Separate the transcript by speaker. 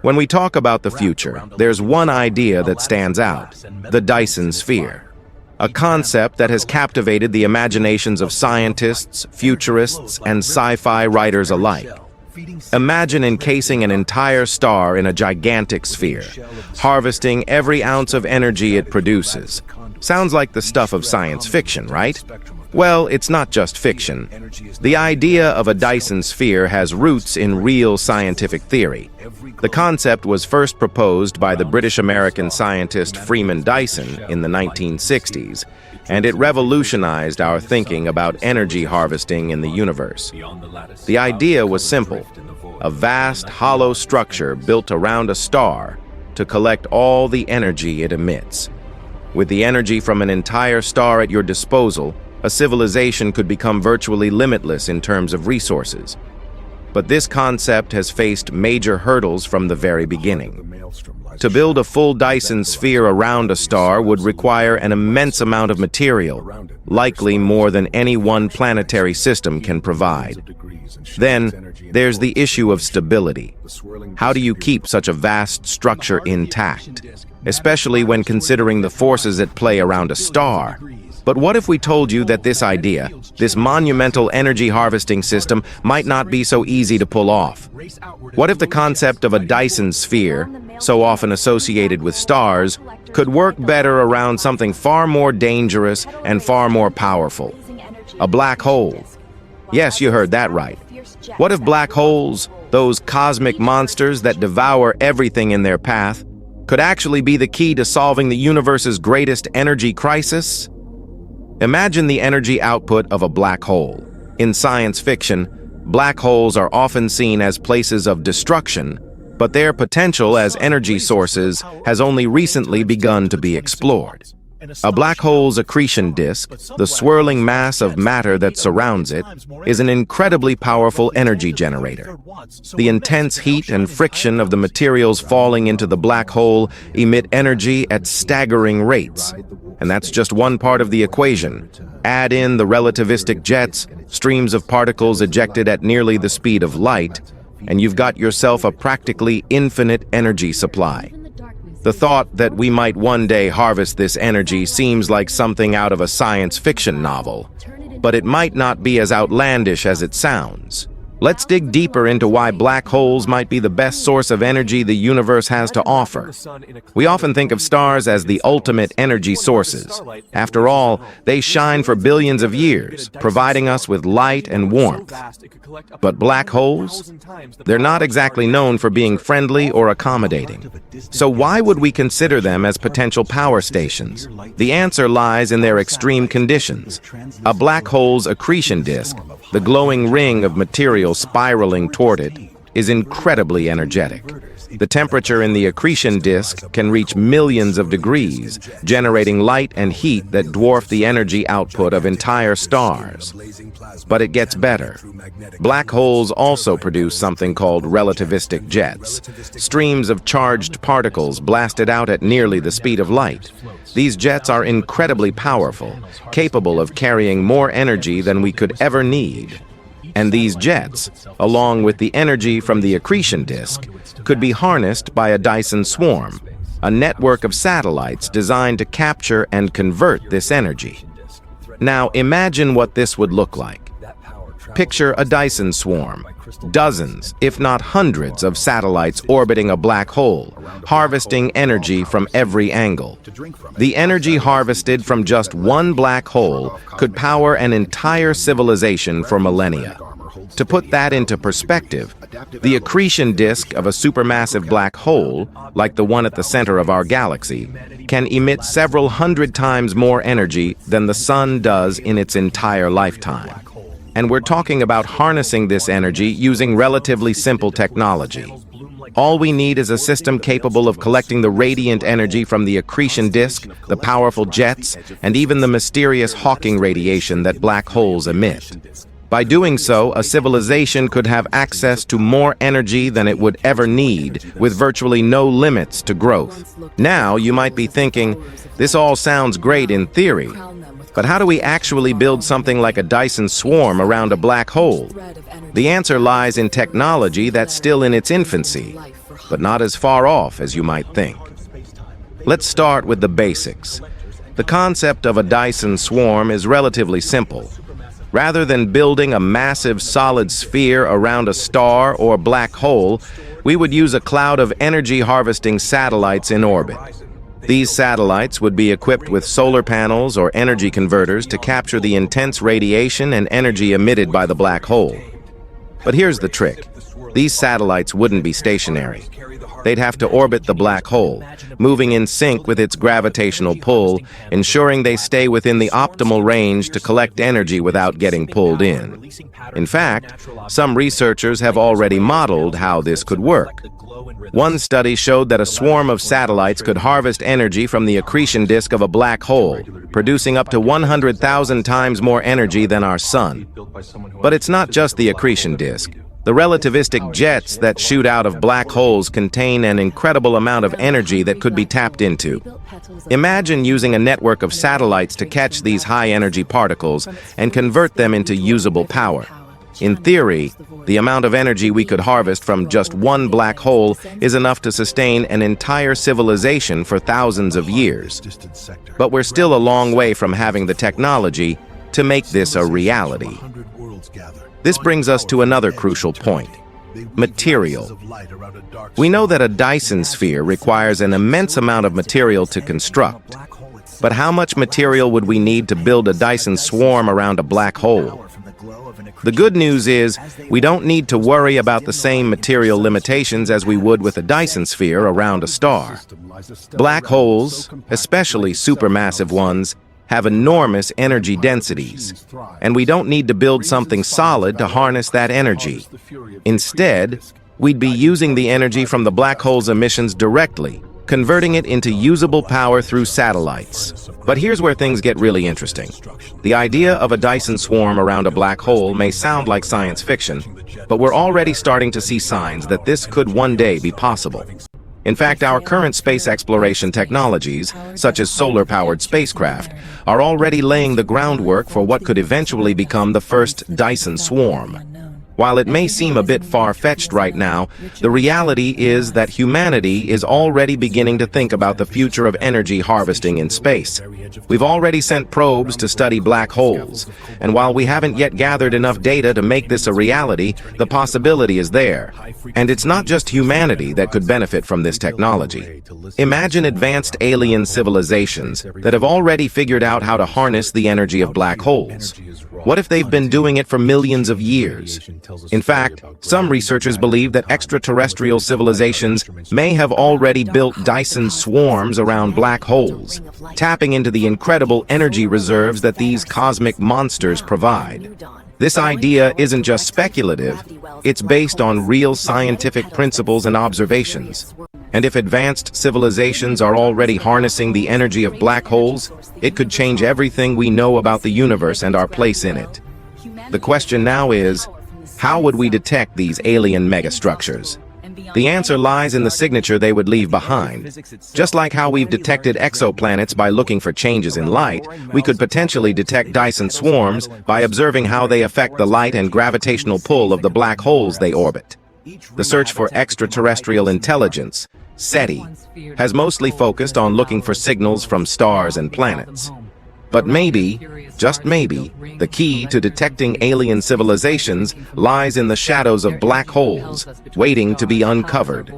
Speaker 1: When we talk about the future, there's one idea that stands out: the Dyson sphere. A concept that has captivated the imaginations of scientists, futurists, and sci-fi writers alike. Imagine encasing an entire star in a gigantic sphere, harvesting every ounce of energy it produces. Sounds like the stuff of science fiction, right? Well, it's not just fiction. The idea of a Dyson sphere has roots in real scientific theory. The concept was first proposed by the British-American scientist Freeman Dyson in the 1960s, and it revolutionized our thinking about energy harvesting in the universe. The idea was simple: a vast, hollow structure built around a star to collect all the energy it emits. With the energy from an entire star at your disposal, a civilization could become virtually limitless in terms of resources. But this concept has faced major hurdles from the very beginning. To build a full Dyson sphere around a star would require an immense amount of material, likely more than any one planetary system can provide. Then, there's the issue of stability. How do you keep such a vast structure intact, especially when considering the forces at play around a star? But what if we told you that this idea, this monumental energy harvesting system, might not be so easy to pull off? What if the concept of a Dyson sphere, so often associated with stars, could work better around something far more dangerous and far more powerful? A black hole. Yes, you heard that right. What if black holes, those cosmic monsters that devour everything in their path, could actually be the key to solving the universe's greatest energy crisis? Imagine the energy output of a black hole. In science fiction, black holes are often seen as places of destruction, but their potential as energy sources has only recently begun to be explored. A black hole's accretion disk, the swirling mass of matter that surrounds it, is an incredibly powerful energy generator. The intense heat and friction of the materials falling into the black hole emit energy at staggering rates. And that's just one part of the equation. Add in the relativistic jets, streams of particles ejected at nearly the speed of light, and you've got yourself a practically infinite energy supply. The thought that we might one day harvest this energy seems like something out of a science fiction novel, but it might not be as outlandish as it sounds. Let's dig deeper into why black holes might be the best source of energy the universe has to offer. We often think of stars as the ultimate energy sources. After all, they shine for billions of years, providing us with light and warmth. But black holes? They're not exactly known for being friendly or accommodating. So why would we consider them as potential power stations? The answer lies in their extreme conditions. A black hole's accretion disk, the glowing ring of material spiraling toward it, is incredibly energetic. The temperature in the accretion disk can reach millions of degrees, generating light and heat that dwarf the energy output of entire stars. But it gets better. Black holes also produce something called relativistic jets, streams of charged particles blasted out at nearly the speed of light. These jets are incredibly powerful, capable of carrying more energy than we could ever need. And these jets, along with the energy from the accretion disk, could be harnessed by a Dyson swarm, a network of satellites designed to capture and convert this energy. Now imagine what this would look like. Picture a Dyson swarm, dozens, if not hundreds, of satellites orbiting a black hole, harvesting energy from every angle. The energy harvested from just one black hole could power an entire civilization for millennia. To put that into perspective, the accretion disk of a supermassive black hole, like the one at the center of our galaxy, can emit several hundred times more energy than the sun does in its entire lifetime. And we're talking about harnessing this energy using relatively simple technology. All we need is a system capable of collecting the radiant energy from the accretion disk, the powerful jets, and even the mysterious Hawking radiation that black holes emit. By doing so, a civilization could have access to more energy than it would ever need, with virtually no limits to growth. Now, you might be thinking, this all sounds great in theory, but how do we actually build something like a Dyson swarm around a black hole? The answer lies in technology that's still in its infancy. but not as far off as you might think. Let's start with the basics. The concept of a Dyson swarm is relatively simple. Rather than building a massive solid sphere around a star or black hole, we would use a cloud of energy-harvesting satellites in orbit. These satellites would be equipped with solar panels or energy converters to capture the intense radiation and energy emitted by the black hole. But here's the trick. These satellites wouldn't be stationary. They'd have to orbit the black hole, moving in sync with its gravitational pull, ensuring they stay within the optimal range to collect energy without getting pulled in. In fact, some researchers have already modeled how this could work. One study showed that a swarm of satellites could harvest energy from the accretion disk of a black hole, producing up to 100,000 times more energy than our sun. But it's not just the accretion disk. The relativistic jets that shoot out of black holes contain an incredible amount of energy that could be tapped into. Imagine using a network of satellites to catch these high-energy particles and convert them into usable power. In theory, the amount of energy we could harvest from just one black hole is enough to sustain an entire civilization for thousands of years. But we're still a long way from having the technology to make this a reality. This brings us to another crucial point: material. We know that a Dyson sphere requires an immense amount of material to construct. But how much material would we need to build a Dyson swarm around a black hole? The good news is, we don't need to worry about the same material limitations as we would with a Dyson sphere around a star. Black holes, especially supermassive ones, have enormous energy densities, and we don't need to build something solid to harness that energy. Instead, we'd be using the energy from the black hole's emissions directly, converting it into usable power through satellites. But here's where things get really interesting. The idea of a Dyson swarm around a black hole may sound like science fiction, but we're already starting to see signs that this could one day be possible. In fact, our current space exploration technologies, such as solar-powered spacecraft, are already laying the groundwork for what could eventually become the first Dyson swarm. While it may seem a bit far-fetched right now, the reality is that humanity is already beginning to think about the future of energy harvesting in space. We've already sent probes to study black holes, and while we haven't yet gathered enough data to make this a reality, the possibility is there. And it's not just humanity that could benefit from this technology. Imagine advanced alien civilizations that have already figured out how to harness the energy of black holes. What if they've been doing it for millions of years? In fact, some researchers believe that extraterrestrial civilizations may have already built Dyson swarms around black holes, tapping into the incredible energy reserves that these cosmic monsters provide. This idea isn't just speculative, it's based on real scientific principles and observations. And if advanced civilizations are already harnessing the energy of black holes, it could change everything we know about the universe and our place in it. The question now is, how would we detect these alien megastructures? The answer lies in the signature they would leave behind. Just like how we've detected exoplanets by looking for changes in light, we could potentially detect Dyson swarms by observing how they affect the light and gravitational pull of the black holes they orbit. The search for extraterrestrial intelligence, SETI, has mostly focused on looking for signals from stars and planets. But maybe, just maybe, the key to detecting alien civilizations lies in the shadows of black holes, waiting to be uncovered.